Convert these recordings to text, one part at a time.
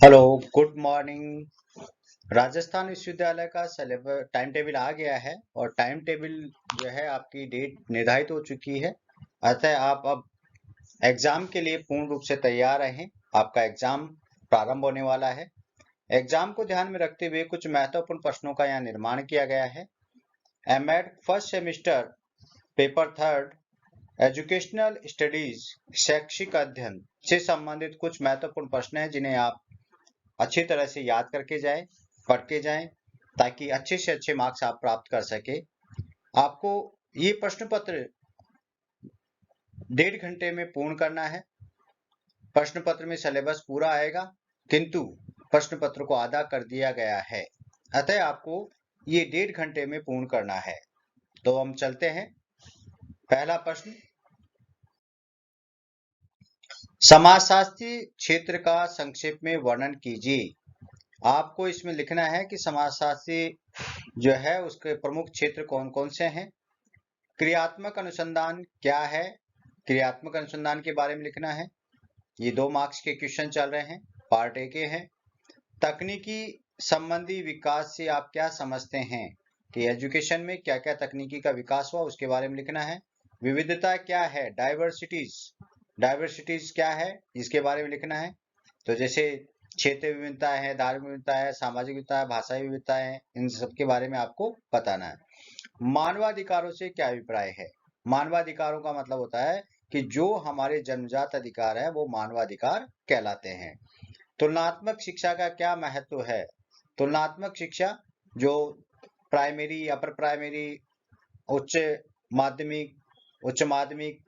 Hello, good morning. Rajasthan विश्वविद्यालय का syllabus time table आ गया है और टाइम टेबल जो है आपकी डेट निर्धारित हो चुकी है। अतः आप अब एग्जाम के लिए पूर्ण रूप से तैयार रहें। आपका एग्जाम प्रारंभ होने वाला है। एग्जाम को ध्यान में रखते हुए कुछ महत्वपूर्ण प्रश्नों का यहाँ निर्माण किया गया है। MEd first semester paper third educational studies शैक्षिक अध्ययन से संबंधित कुछ महत्वपूर्ण प्रश्न हैं जिन्हें आप अच्छी तरह से याद करके जाएं, पढ़ के जाएं, ताकि अच्छे से अच्छे मार्क्स आप प्राप्त कर सके। आपको ये प्रश्न पत्र 1.5 घंटे में पूर्ण करना है। प्रश्न पत्र में सिलेबस पूरा आएगा, किंतु प्रश्न पत्र को आधा कर दिया गया है, अतः आपको ये 1.5 घंटे में पूर्ण करना है। तो हम चलते हैं। पहला प्रश्न, समाजशास्त्री क्षेत्र का संक्षेप में वर्णन कीजिए। आपको इसमें लिखना है कि समाजशास्त्री जो है उसके प्रमुख क्षेत्र कौन कौन से हैं। क्रियात्मक अनुसंधान क्या है, क्रियात्मक अनुसंधान के बारे में लिखना है। ये 2 मार्क्स के क्वेश्चन चल रहे हैं, पार्ट ए के हैं। तकनीकी संबंधी विकास से आप क्या समझते हैं कि एजुकेशन में क्या क्या तकनीकी का विकास हुआ, उसके बारे में लिखना है। विविधता क्या है, डाइवर्सिटीज क्या है, इसके बारे में लिखना है। तो जैसे क्षेत्रीय विविधता है, धार्मिक विविधता है, सामाजिक विविधता है, भाषाई विविधता है, इन सब के बारे में आपको बताना है। मानवाधिकारों से क्या अभिप्राय है। मानवाधिकारों का मतलब होता है कि जो हमारे जन्मजात अधिकार है वो मानवाधिकार कहलाते हैं। तुलनात्मक शिक्षा का क्या महत्व है। तुलनात्मक शिक्षा जो प्राइमरी, अपर प्राइमरी, उच्च माध्यमिक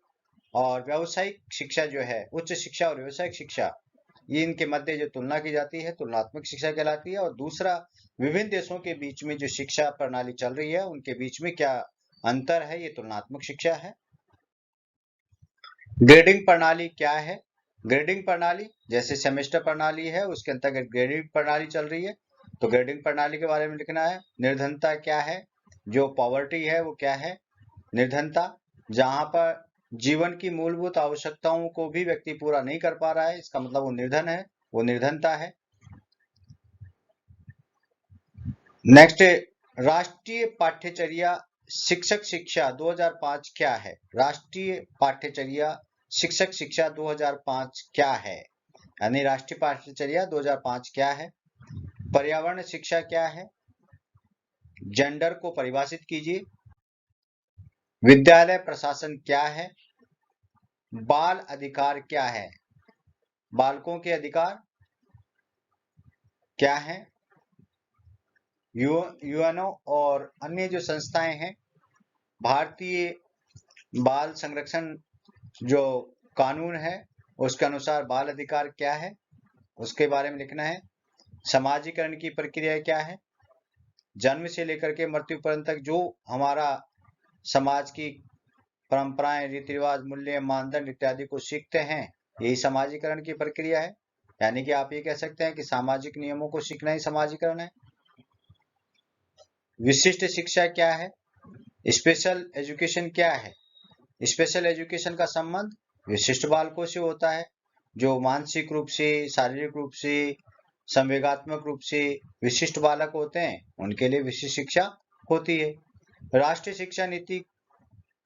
और व्यावसायिक शिक्षा जो है, उच्च शिक्षा और व्यावसायिक शिक्षा, ये इनके मध्य जो तुलना की जाती है तुलनात्मक शिक्षा कहलाती है। और दूसरा, विभिन्न देशों के बीच में जो शिक्षा प्रणाली चल रही है उनके बीच में क्या अंतर है, ये तुलनात्मक शिक्षा है। ग्रेडिंग प्रणाली क्या है। ग्रेडिंग प्रणाली जैसे सेमेस्टर प्रणाली है उसके अंतर्गत ग्रेडिंग प्रणाली चल रही है, तो ग्रेडिंग प्रणाली के बारे में लिखना है। निर्धनता क्या है, जो पॉवर्टी है वो क्या है। निर्धनता जहां पर जीवन की मूलभूत आवश्यकताओं को भी व्यक्ति पूरा नहीं कर पा रहा है, इसका मतलब वो निर्धन है, वो निर्धनता है। नेक्स्ट, राष्ट्रीय पाठ्यचर्या शिक्षक शिक्षा 2005 क्या है। राष्ट्रीय पाठ्यचर्या शिक्षक शिक्षा 2005 क्या है, यानी राष्ट्रीय पाठ्यचर्या 2005 क्या है। पर्यावरण शिक्षा क्या है, जेंडर को परिभाषित कीजिए। विद्यालय प्रशासन क्या है। बाल अधिकार क्या है, बालकों के अधिकार क्या है। यूएनओ और अन्य जो संस्थाएं हैं, भारतीय बाल संरक्षण जो कानून है उसके अनुसार बाल अधिकार क्या है, उसके बारे में लिखना है। समाजीकरण की प्रक्रिया क्या है। जन्म से लेकर के मृत्यु पर्यंत तक जो हमारा समाज की परंपराएं, रीति रिवाज, मूल्य, मानदंड इत्यादि को सीखते हैं, यही समाजीकरण की प्रक्रिया है। यानी कि आप ये कह सकते हैं कि सामाजिक नियमों को सीखना ही समाजीकरण है। विशिष्ट शिक्षा क्या है। स्पेशल एजुकेशन क्या है। स्पेशल एजुकेशन का संबंध विशिष्ट बालकों से होता है, जो मानसिक रूप से, शारीरिक रूप से, संवेगात्मक रूप से विशिष्ट बालक होते हैं, उनके लिए विशिष्ट शिक्षा होती है। राष्ट्रीय शिक्षा नीति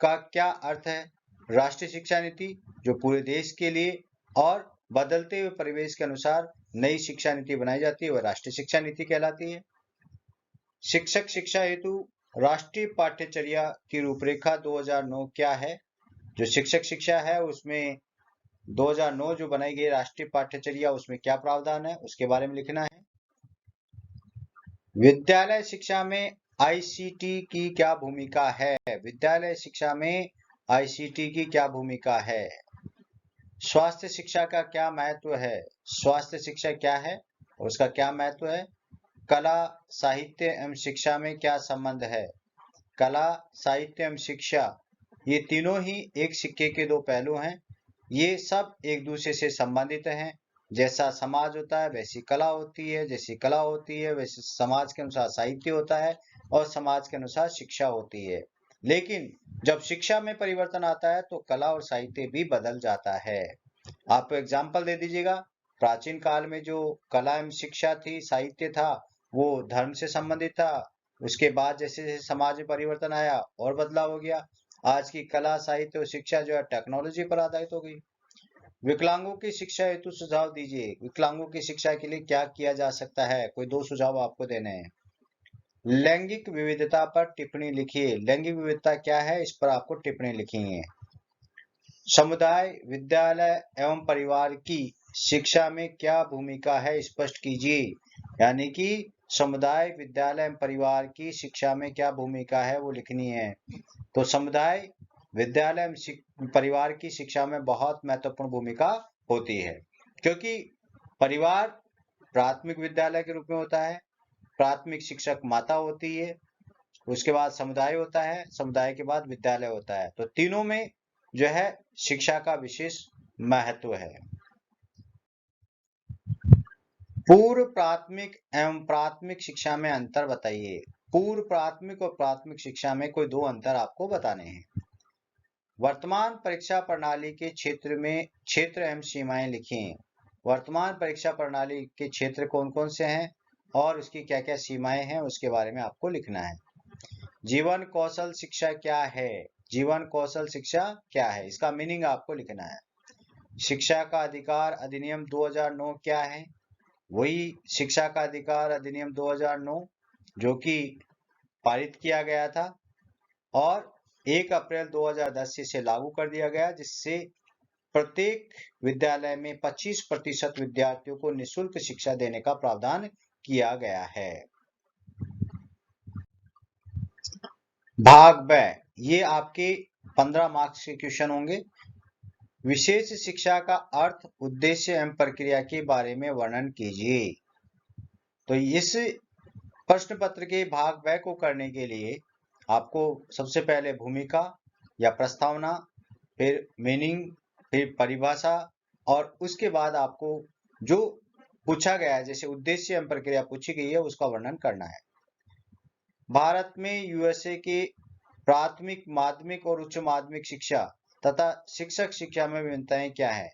का क्या अर्थ है। राष्ट्रीय शिक्षा नीति जो पूरे देश के लिए और बदलते हुए परिवेश के अनुसार नई शिक्षा नीति बनाई जाती है, वह राष्ट्रीय शिक्षा नीति कहलाती है। शिक्षक शिक्षा हेतु राष्ट्रीय पाठ्यचर्या की रूपरेखा 2009 क्या है। जो शिक्षक शिक्षा है उसमें 2009 जो बनाई गई राष्ट्रीय पाठ्यचर्या, उसमें क्या प्रावधान है, उसके बारे में लिखना है। विद्यालय शिक्षा में आईसीटी की क्या भूमिका है। विद्यालय शिक्षा में आईसीटी की क्या भूमिका है। स्वास्थ्य शिक्षा का क्या महत्व है। स्वास्थ्य शिक्षा क्या है, उसका क्या महत्व है। कला, साहित्य एवं शिक्षा में क्या संबंध है। कला, साहित्य एवं शिक्षा, ये तीनों ही एक सिक्के के दो पहलू हैं। ये सब एक दूसरे से संबंधित हैं। जैसा समाज होता है वैसी कला होती है, जैसी कला होती है वैसे समाज के अनुसार साहित्य होता है और समाज के अनुसार शिक्षा होती है। लेकिन जब शिक्षा में परिवर्तन आता है तो कला और साहित्य भी बदल जाता है। आप एग्जाम्पल दे दीजिएगा प्राचीन काल में जो कला एवं शिक्षा थी, साहित्य था, वो धर्म से संबंधित था। उसके बाद जैसे जैसे समाज में परिवर्तन आया और बदलाव हो गया। आज की कला, साहित्य और शिक्षा जो है टेक्नोलॉजी पर आधारित हो गई। विकलांगों की शिक्षा हेतु सुझाव दीजिए। विकलांगों की शिक्षा के लिए क्या किया जा सकता है? कोई 2 सुझाव आपको देने हैं। लैंगिक विविधता पर टिप्पणी लिखिए। लैंगिक विविधता क्या है, इस पर आपको टिप्पणी लिखनी है। समुदाय, विद्यालय एवं परिवार की शिक्षा में क्या भूमिका है, स्पष्ट कीजिए। यानी कि समुदाय, विद्यालय एवं परिवार की शिक्षा में क्या भूमिका है वो लिखनी है। तो समुदाय, विद्यालय एवं परिवार की शिक्षा में बहुत महत्वपूर्ण भूमिका होती है, क्योंकि परिवार प्राथमिक विद्यालय के रूप में होता है। प्राथमिक शिक्षक माता होती है, उसके बाद समुदाय होता है, समुदाय के बाद विद्यालय होता है। तो तीनों में जो है शिक्षा का विशेष महत्व है। पूर्व प्राथमिक एवं प्राथमिक शिक्षा में अंतर बताइए। पूर्व प्राथमिक और प्राथमिक शिक्षा में कोई 2 अंतर आपको बताने हैं। वर्तमान परीक्षा प्रणाली के क्षेत्र में क्षेत्र एवं सीमाएं लिखें। वर्तमान परीक्षा प्रणाली के क्षेत्र कौन कौन से हैं और उसकी क्या क्या सीमाएं हैं, उसके बारे में आपको लिखना है। जीवन कौशल शिक्षा क्या है? जीवन कौशल शिक्षा क्या है, इसका मीनिंग आपको लिखना है। शिक्षा का अधिकार अधिनियम 2009 क्या है? वही शिक्षा का अधिकार अधिनियम 2009 जो कि पारित किया गया था और 1 अप्रैल 2010 से इसे लागू कर दिया गया, जिससे प्रत्येक विद्यालय में 25% विद्यार्थियों को निःशुल्क शिक्षा देने का प्रावधान किया गया है। भाग ब, ये आपके 15 मार्क्स के क्वेश्चन होंगे। विशेष शिक्षा का अर्थ, उद्देश्य एवं प्रक्रिया के बारे में वर्णन कीजिए। तो इस प्रश्न पत्र के भाग ब को करने के लिए आपको सबसे पहले भूमिका या प्रस्तावना, फिर मीनिंग, फिर परिभाषा और उसके बाद आपको जो पूछा गया है, जैसे उद्देश्य एवं प्रक्रिया पूछी गई है, उसका वर्णन करना है। भारत में यूएसए के प्राथमिक, माध्यमिक और उच्च माध्यमिक शिक्षा तथा शिक्षक शिक्षा में विभिन्नताएं क्या है?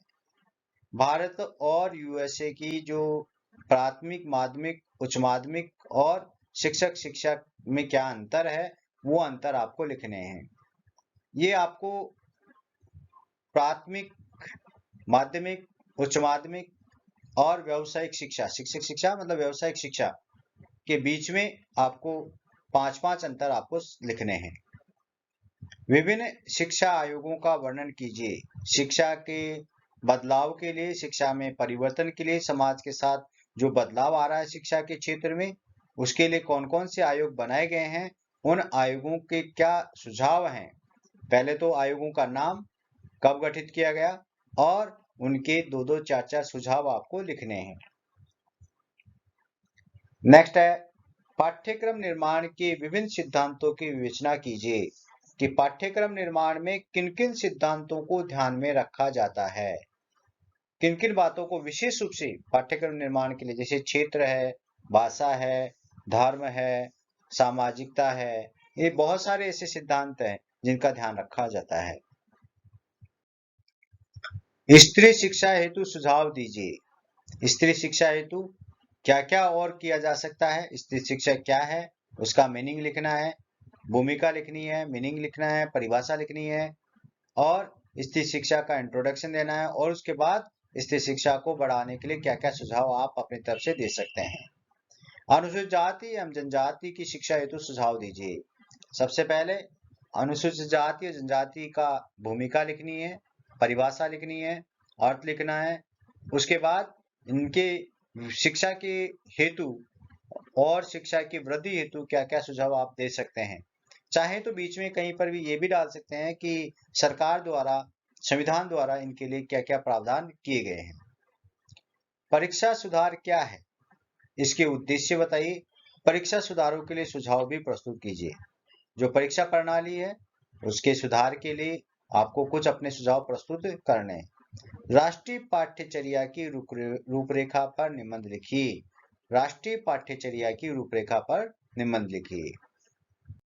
भारत और यूएसए की जो प्राथमिक, माध्यमिक, उच्च माध्यमिक और शिक्षक शिक्षा में क्या अंतर है, वो अंतर आपको लिखने हैं। ये आपको प्राथमिक, माध्यमिक, उच्च माध्यमिक और व्यावसायिक शिक्षा, शिक्षक शिक्षा मतलब व्यावसायिक शिक्षा के बीच में आपको 5-5 अंतर आपको लिखने हैं। विभिन्न शिक्षा आयोगों का वर्णन कीजिए। शिक्षा के बदलाव के लिए, शिक्षा में परिवर्तन के लिए, समाज के साथ जो बदलाव आ रहा है शिक्षा के क्षेत्र में, उसके लिए कौन कौन से आयोग बनाए गए हैं, उन आयोगों के क्या सुझाव हैं। पहले तो आयोगों का नाम, कब गठित किया गया और उनके 2-2, 4-4 सुझाव आपको लिखने हैं। नेक्स्ट है पाठ्यक्रम निर्माण के विभिन्न सिद्धांतों की विवेचना कीजिए कि पाठ्यक्रम निर्माण में किन किन सिद्धांतों को ध्यान में रखा जाता है, किन किन बातों को विशेष रूप से पाठ्यक्रम निर्माण के लिए, जैसे क्षेत्र है, भाषा है, धर्म है, सामाजिकता है, ये बहुत सारे ऐसे सिद्धांत हैं जिनका ध्यान रखा जाता है। स्त्री शिक्षा हेतु सुझाव दीजिए। स्त्री शिक्षा हेतु क्या क्या और किया जा सकता है, स्त्री शिक्षा क्या है, उसका मीनिंग लिखना है, भूमिका लिखनी है, मीनिंग लिखना है, परिभाषा लिखनी है और स्त्री शिक्षा का इंट्रोडक्शन देना है और उसके बाद स्त्री शिक्षा को बढ़ाने के लिए क्या क्या सुझाव आप अपनी तरफ से दे सकते हैं। अनुसूचित जाति एवं जनजाति की शिक्षा हेतु सुझाव दीजिए। सबसे पहले अनुसूचित जाति और जनजाति का भूमिका लिखनी है, परिभाषा लिखनी है, अर्थ लिखना है। उसके बाद इनके शिक्षा के हेतु और शिक्षा की वृद्धि हेतु क्या क्या सुझाव आप दे सकते हैं। चाहे तो बीच में कहीं पर भी ये भी डाल सकते हैं कि सरकार द्वारा, संविधान द्वारा इनके लिए क्या क्या प्रावधान किए गए हैं। परीक्षा सुधार क्या है, इसके उद्देश्य बताइए। परीक्षा सुधारों के लिए सुझाव भी प्रस्तुत कीजिए। जो परीक्षा प्रणाली है उसके सुधार के लिए आपको कुछ अपने सुझाव प्रस्तुत करने हैं। राष्ट्रीय पाठ्यचर्या की रूपरेखा पर निबंध लिखिए। राष्ट्रीय पाठ्यचर्या की रूपरेखा पर निबंध लिखिए।